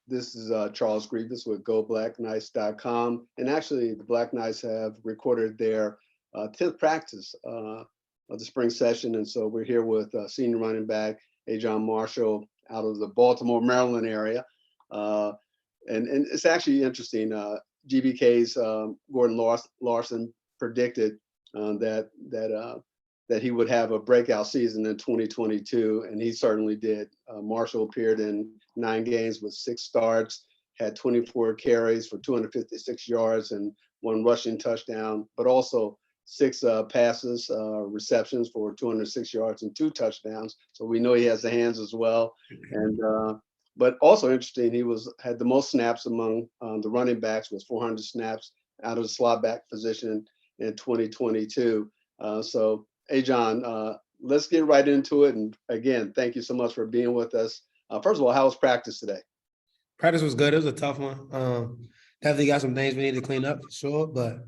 This is Charles Grievous with GoBlackKnights.com. And actually, the Black Knights have recorded their 10th practice of the spring session. And so we're here with senior running back Jaun Marshall out of the Baltimore, Maryland area. And it's actually interesting. GBK's Gordon Larson predicted that he would have a breakout season in 2022, and he certainly did. Marshall appeared in 9 games with 6 starts, had 24 carries for 256 yards and 1 rushing touchdown, but also 6 receptions for 206 yards and 2 touchdowns. So we know he has the hands as well. And but also interesting, he had the most snaps among the running backs, with 400 snaps out of the slot back position in 2022. So, hey, Jaun, let's get right into it. And again, thank you so much for being with us. First of all, how was practice today? Practice was good. It was a tough one. Definitely got some things we need to clean up for sure. But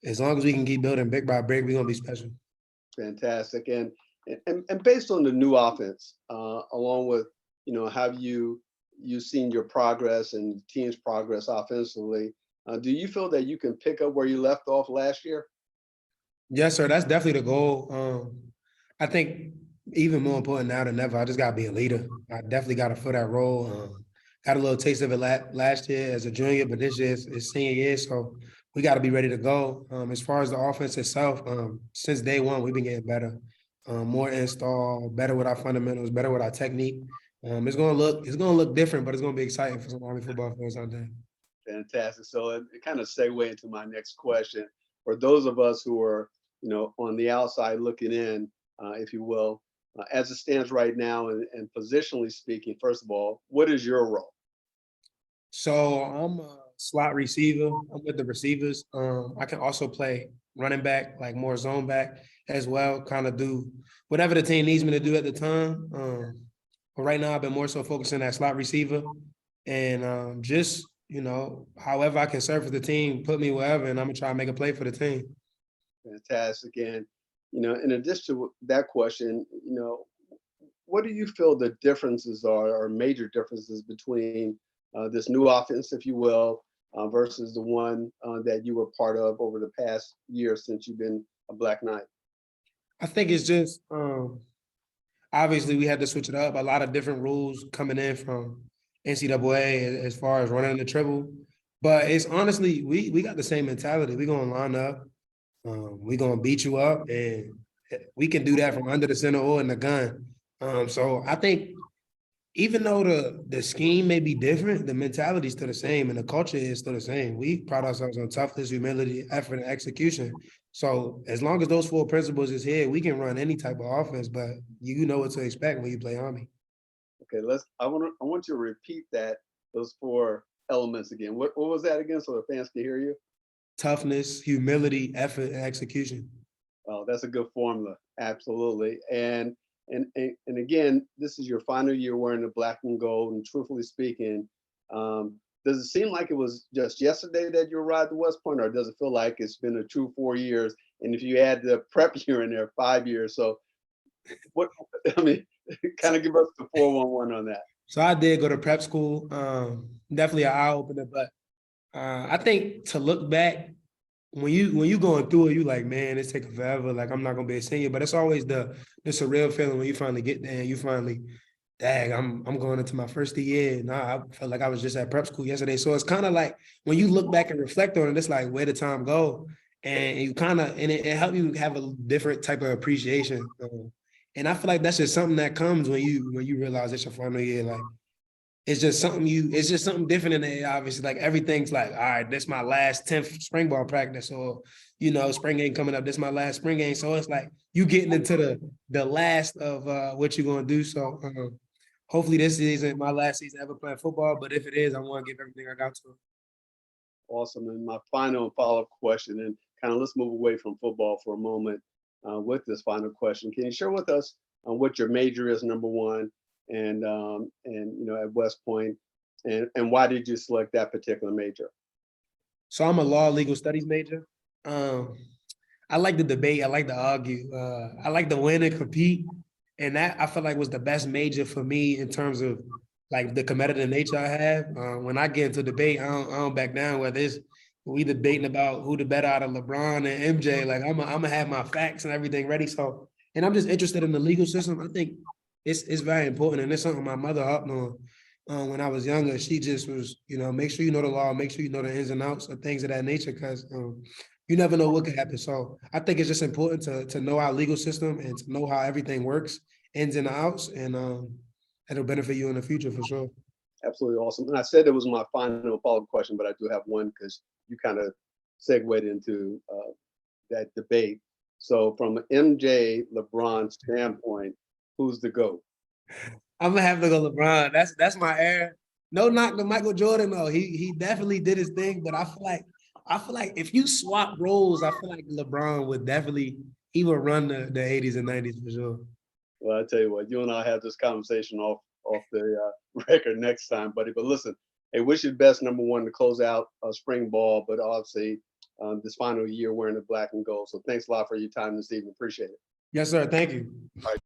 as long as we can keep building brick by brick, we're gonna be special. Fantastic. And based on the new offense, along with have you seen your progress and the team's progress offensively? Do you feel that you can pick up where you left off last year? Yes, sir. That's definitely the goal. I think even more important now than ever, I just gotta be a leader. I definitely gotta fill that role. Got a little taste of it last year as a junior, but this year is senior year, so we got to be ready to go. As far as the offense itself, since day one, we've been getting better, more install, better with our fundamentals, better with our technique. It's gonna look different, but it's gonna be exciting for some Army football fans out there. Fantastic. So it kind of segue into my next question. For those of us who are, on the outside looking in, if you will, as it stands right now, and positionally speaking, first of all, what is your role? So I'm a slot receiver. I'm with the receivers. I can also play running back, like more zone back as well, kind of do whatever the team needs me to do at the time. But right now I've been more so focusing at slot receiver, and just, however I can serve for the team, put me wherever, and I'm gonna try to make a play for the team. Fantastic. And, in addition to that question, what do you feel the differences are, or major differences between this new offense, if you will, versus the one that you were part of over the past year since you've been a Black Knight? I think it's just obviously we had to switch it up. A lot of different rules coming in from NCAA as far as running the triple, but it's honestly we got the same mentality. We're gonna line up, we're gonna beat you up, and we can do that from under the center or in the gun. So I think even though the scheme may be different, the mentality is still the same and the culture is still the same. We pride ourselves on toughness, humility, effort, and execution. So as long as those 4 principles is here, we can run any type of offense, but you know what to expect when you play Army. Okay, I want you to repeat those 4 elements again. What was that again, so the fans can hear you? Toughness, humility, effort, and execution. Oh, that's a good formula. Absolutely. And again, this is your final year wearing the black and gold. And truthfully speaking, does it seem like it was just yesterday that you arrived at West Point, or does it feel like it's been a true 4 years? And if you add the prep year in there, 5 years. So what, I mean, kind of give us the 411 on that. So I did go to prep school. Definitely an eye opener, but I think to look back, when you going through it, you like, man, it's taking forever. Like, I'm not gonna be a senior, but it's always the surreal feeling when you finally get there and you finally, dang, I'm going into my first year. And I felt like I was just at prep school yesterday. So it's kind of like when you look back and reflect on it, it's like, where did time go? And you kind of, and it helped you have a different type of appreciation. And I feel like that's just something that comes when you realize it's your final year. Like, it's just something different in there, obviously. Like, everything's like, all right, this is my last 10th spring ball practice, or, spring game coming up, this is my last spring game. So it's like you getting into the last of what you're going to do. So hopefully this season, my last season ever playing football, but if it is, I want to give everything I got to it. Awesome. And my final and follow-up question, and kind of let's move away from football for a moment with this final question. Can you share with us what your major is, number one, and at West Point, and why did you select that particular major? So I'm a law legal studies major. I like to debate. I like to argue. I like to win and compete. And that I feel like was the best major for me in terms of like the competitive nature I have. When I get into debate, I don't back down. Whether it's we debating about who the better out of LeBron and MJ, like I'm gonna have my facts and everything ready. So, and I'm just interested in the legal system. I think it's very important, and it's something my mother helped on. When I was younger, she just was, make sure you know the law, make sure you know the ins and outs of things of that nature, because you never know what could happen. So I think it's just important to know our legal system and to know how everything works, ins and outs, and it'll benefit you in the future for sure. Absolutely awesome. And I said it was my final follow-up question, but I do have one because you kind of segued into that debate. So from an MJ LeBron standpoint, who's the GOAT? I'm gonna have to go LeBron. That's my air. No knock to Michael Jordan though. He definitely did his thing, but I feel like if you swap roles, I feel like LeBron would definitely he would run the 80s and 90s for sure. Well, I tell you what, you and I have this conversation off the record next time, buddy. But listen, hey, wish you the best. Number one, to close out spring ball, but obviously this final year wearing the black and gold. So thanks a lot for your time this evening. Appreciate it. Yes, sir. Thank you. All right.